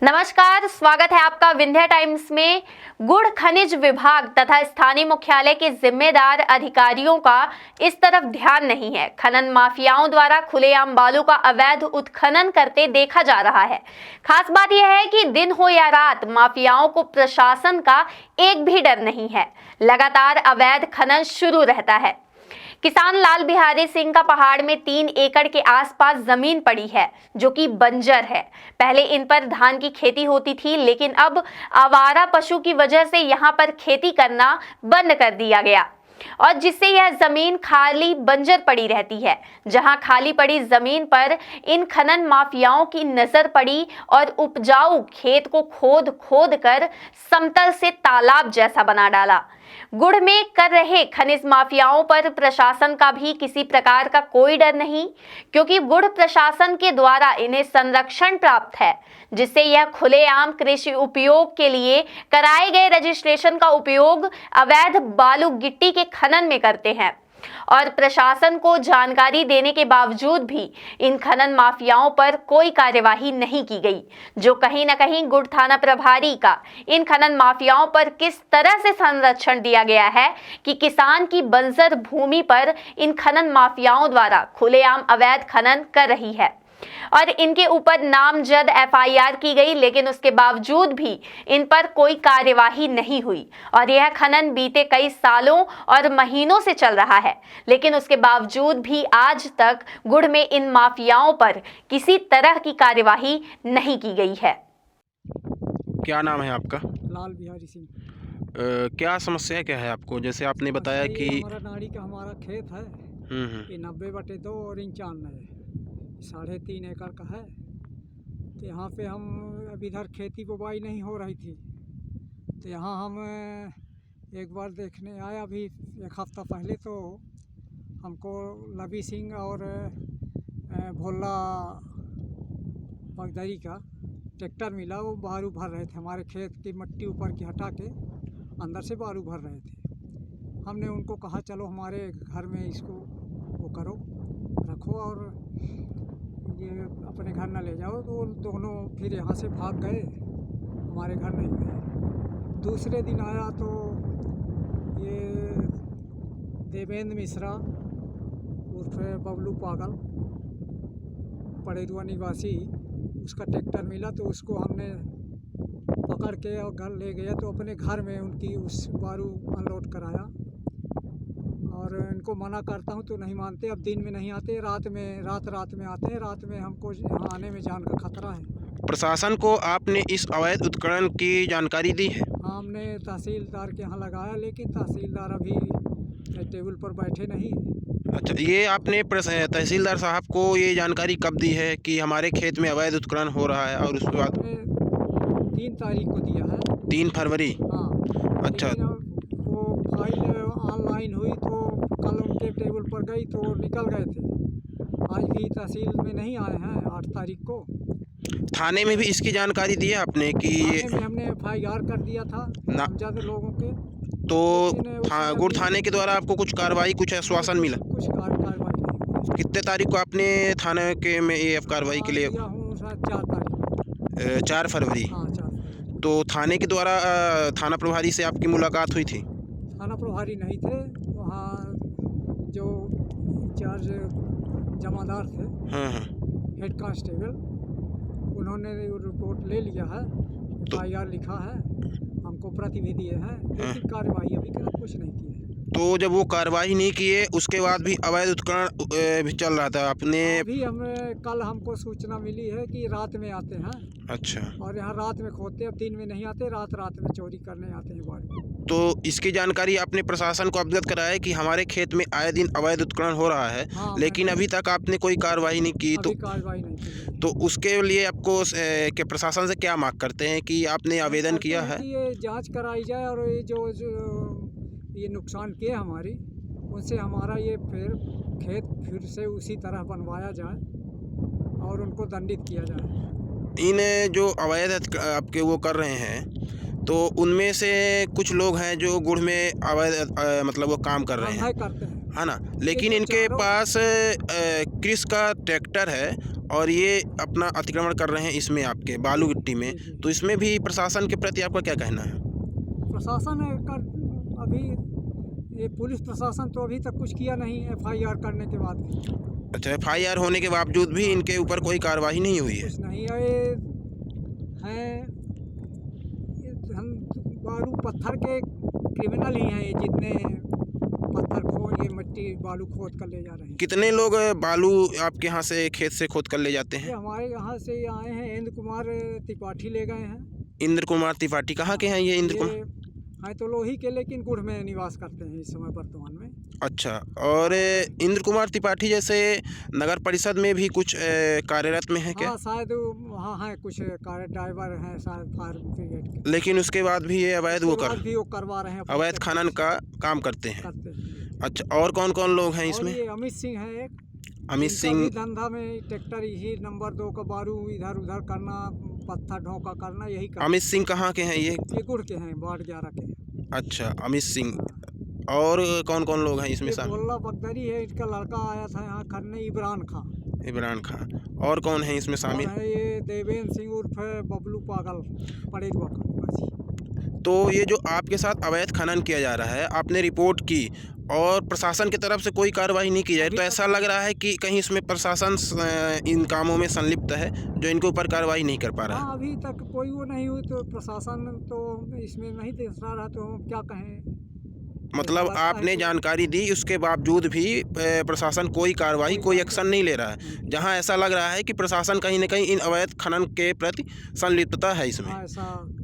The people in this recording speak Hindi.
नमस्कार, स्वागत है आपका विंध्य टाइम्स में। गुड़ खनिज विभाग तथा स्थानीय मुख्यालय के जिम्मेदार अधिकारियों का इस तरफ ध्यान नहीं है। खनन माफियाओं द्वारा खुलेआम बालू का अवैध उत्खनन करते देखा जा रहा है। खास बात यह है कि दिन हो या रात, माफियाओं को प्रशासन का एक भी डर नहीं है। लगातार अवैध खनन शुरू रहता है। किसान लाल बिहारी सिंह का पहाड़ में 3 एकड़ के आसपास जमीन पड़ी है जो कि बंजर है। पहले इन पर धान की खेती होती थी, लेकिन अब आवारा पशु की वजह से यहां पर खेती करना बंद कर दिया गया और जिससे यह जमीन खाली बंजर पड़ी रहती है। जहां खाली पड़ी जमीन पर इन खनन माफियाओं की नजर पड़ी और उपजाऊ खेत को खोद खोद कर समतल से तालाब जैसा बना डाला। गुड़ में कर रहे खनिज माफियाओं पर प्रशासन का भी किसी प्रकार का कोई डर नहीं, क्योंकि गुड़ प्रशासन के द्वारा इन्हें संरक्षण प्राप्त है, जिससे यह खुलेआम कृषि उपयोग के लिए कराए गए रजिस्ट्रेशन का उपयोग अवैध बालू गिट्टी के खनन में करते हैं। और प्रशासन को जानकारी देने के बावजूद भी इन खनन माफियाओं पर कोई कार्यवाही नहीं की गई, जो कहीं न कहीं गुड़ थाना प्रभारी का इन खनन माफियाओं पर किस तरह से संरक्षण दिया गया है कि किसान की बंजर भूमि पर इन खनन माफियाओं द्वारा खुलेआम अवैध खनन कर रही है और इनके ऊपर नामजद एफआईआर की गई, लेकिन उसके बावजूद भी इन पर कोई कार्यवाही नहीं हुई। और यह खनन बीते कई सालों और महीनों से चल रहा है, लेकिन उसके बावजूद भी आज तक गुड़ में इन माफियाओं पर किसी तरह की कार्यवाही नहीं की गई है। क्या नाम है आपका? लाल बिहारी सिंह। क्या समस्या क्या है आपको? जैसे आपने बताया कि हमारा नाड़ी का हमारा खेत है, ये 90/2 और 95 3.5 एकड़ का है। तो यहाँ पे हम अब इधर खेती बुवाई नहीं हो रही थी, तो यहाँ हम एक बार देखने आए अभी 1 हफ्ता पहले। तो हमको लबी सिंह और भोला बगदरी का ट्रैक्टर मिला। वो बालू भर रहे थे, हमारे खेत की मट्टी ऊपर की हटा के अंदर से बालू भर रहे थे। हमने उनको कहा चलो हमारे घर में इसको वो करो, रखो और ये अपने घर ना ले जाओ। तो दोनों फिर यहाँ से भाग गए, हमारे घर नहीं गए। दूसरे दिन आया तो ये देवेंद्र मिश्रा उर्फ बबलू पागल पड़ेरुआ निवासी, उसका ट्रैक्टर मिला। तो उसको हमने पकड़ के और घर ले गया। तो अपने घर में उनकी उस बालू अनलोड कराया और इनको मना करता हूँ तो नहीं मानते। अब दिन में नहीं आते, रात में आते हैं। रात में हमको यहाँ आने में जान का खतरा है। प्रशासन को आपने इस अवैध उत्खनन की जानकारी दी है? हाँ, हमने तहसीलदार के यहाँ लगाया, लेकिन तहसीलदार अभी टेबल पर बैठे नहीं। अच्छा, ये आपने तहसीलदार साहब को ये जानकारी कब दी है कि हमारे खेत में अवैध उत्खनन हो रहा है? और उसके बाद 3 तारीख को दिया है। 3 फरवरी? हाँ। अच्छा। वो फाइल ऑनलाइन हुई तो कल उनके टेबल पर गई तो निकल गए थे। आज भी तहसील में नहीं आए हैं 8 तारीख को। थाने में भी इसकी जानकारी दी है आपने कि थाने में हमने एफआईआर कर दिया था नामजद लोगों के। तो गुड़ थाने के द्वारा आपको कुछ कार्रवाई, कुछ आश्वासन मिला? कुछ कार्रवाई नहीं। कितने तारीख को आपने थाने के में ये कार्रवाई के लिए? 4 तारीख। 4 फरवरी। हाँ, 4 तारीख। तो थाने के द्वारा थाना प्रभारी से आपकी मुलाकात हुई थी? थाना प्रभारी नहीं थे, वहाँ जो इंचार्ज जमादार थे, हेड कांस्टेबल, उन्होंने रिपोर्ट ले लिया है, एफआईआर लिखा है, हमको प्रति भी दिए हैं, लेकिन कार्रवाई अभी तक कुछ नहीं की है। तो जब वो कार्रवाई नहीं किए उसके बाद भी अवैध उत्खनन भी चल रहा था आपने? अभी हमें कल हमको सूचना मिली है कि रात में आते हैं। अच्छा। और यहाँ रात में खोदते हैं, दिन में नहीं आते, रात में चोरी करने आते हैं बालू। तो इसकी जानकारी आपने प्रशासन को अवगत कराया है कि हमारे खेत में आए दिन अवैध उत्खनन हो रहा है? हाँ, लेकिन अभी तक आपने कोई कार्रवाई नहीं की। तो कार्रवाई नहीं की। तो उसके लिए आपको के प्रशासन से क्या मांग करते हैं कि आपने आवेदन किया है? ये जांच कराई जाए और ये जो ये नुकसान किए हमारी, उनसे हमारा ये खेत फिर से उसी तरह बनवाया जाए और उनको दंडित किया जाए। इन जो अवैध आपके वो कर रहे हैं, तो उनमें से कुछ लोग हैं जो गुड़ में अवैध मतलब वो काम कर रहे हैं। करते हैं। है ना, लेकिन जो इनके चारों- पास क्रिस का ट्रैक्टर है और ये अपना अतिक्रमण कर रहे हैं इसमें आपके बालू गिट्टी में, जी, जी। तो इसमें भी प्रशासन के प्रति आपका क्या कहना है? प्रशासन का अभी ये पुलिस प्रशासन तो अभी तक कुछ किया नहीं FIR करने के बाद भी अच्छा, FIR होने के बावजूद भी इनके ऊपर कोई कार्रवाई नहीं हुई है? कुछ नहीं है। ये हैं हम बालू पत्थर के क्रिमिनल ही हैं, ये जितने पत्थर खोद ये मिट्टी बालू खोद कर ले जा रहे हैं। कितने लोग बालू आपके यहाँ से खेत से खोद कर ले जाते ये हैं? हमारे यहाँ से ये आए हैं, इंद्र कुमार त्रिपाठी ले गए हैं। इंद्र कुमार त्रिपाठी कहाँ के हैं ये इंद्र कुमार? ये हैं तो लोही के, लेकिन गुड़ में निवास करते हैं इस समय वर्तमान में। अच्छा, और इंद्र कुमार त्रिपाठी जैसे नगर परिषद में भी कुछ कार्यरत में है क्या? हाँ शायद वहाँ हैं कुछ कार ड्राइवर हैं शायद फायर ब्रिगेड के। लेकिन उसके बाद भी ये अवैध उसके बाद भी वो करवा रहे हैं, अवैध खनन का काम करते हैं। करते हैं। अच्छा, और कौन कौन लोग हैं और इसमें? ये अमित सिंह है एक, अमित इनका सिंह। भी धंधा में ट्रैक्टर यही नंबर 2 का बालू इधर उधर करना, पत्थर ढोका करना, यही करना। अमित सिंह कहाँ के हैं ये? गुड़ के हैं, वार्ड 11 के। अच्छा, अमित सिंह। और कौन कौन लोग हैं इसमें ये शामिल? गोल्ला बगदरी है, इसका लड़का आया था यहाँ खन्ने, इमरान खान। इमरान खान। और कौन है इसमें शामिल? और है ये देवेंद्र सिंह उर्फ बबलू पागल, पड़ेरुआ का निवासी। तो ये जो आपके साथ अवैध खनन किया जा रहा है, आपने रिपोर्ट की और प्रशासन की तरफ से कोई कार्रवाई नहीं की जाए, तो ऐसा लग रहा है कि कहीं इसमें प्रशासन इन कामों में संलिप्त है जो इनके ऊपर कार्रवाई नहीं कर पा रहा है। हाँ, अभी तक कोई वो नहीं हुई, तो प्रशासन तो इसमें नहीं देख रहा, तो हम क्या कहें। मतलब लगता है आपने कि- जानकारी दी, उसके बावजूद भी प्रशासन कोई कार्रवाई, कोई एक्शन नहीं ले रहा है, जहां ऐसा लग रहा है कि प्रशासन कहीं ना कहीं इन अवैध खनन के प्रति संलिप्तता है इसमें। हाँ, ऐसा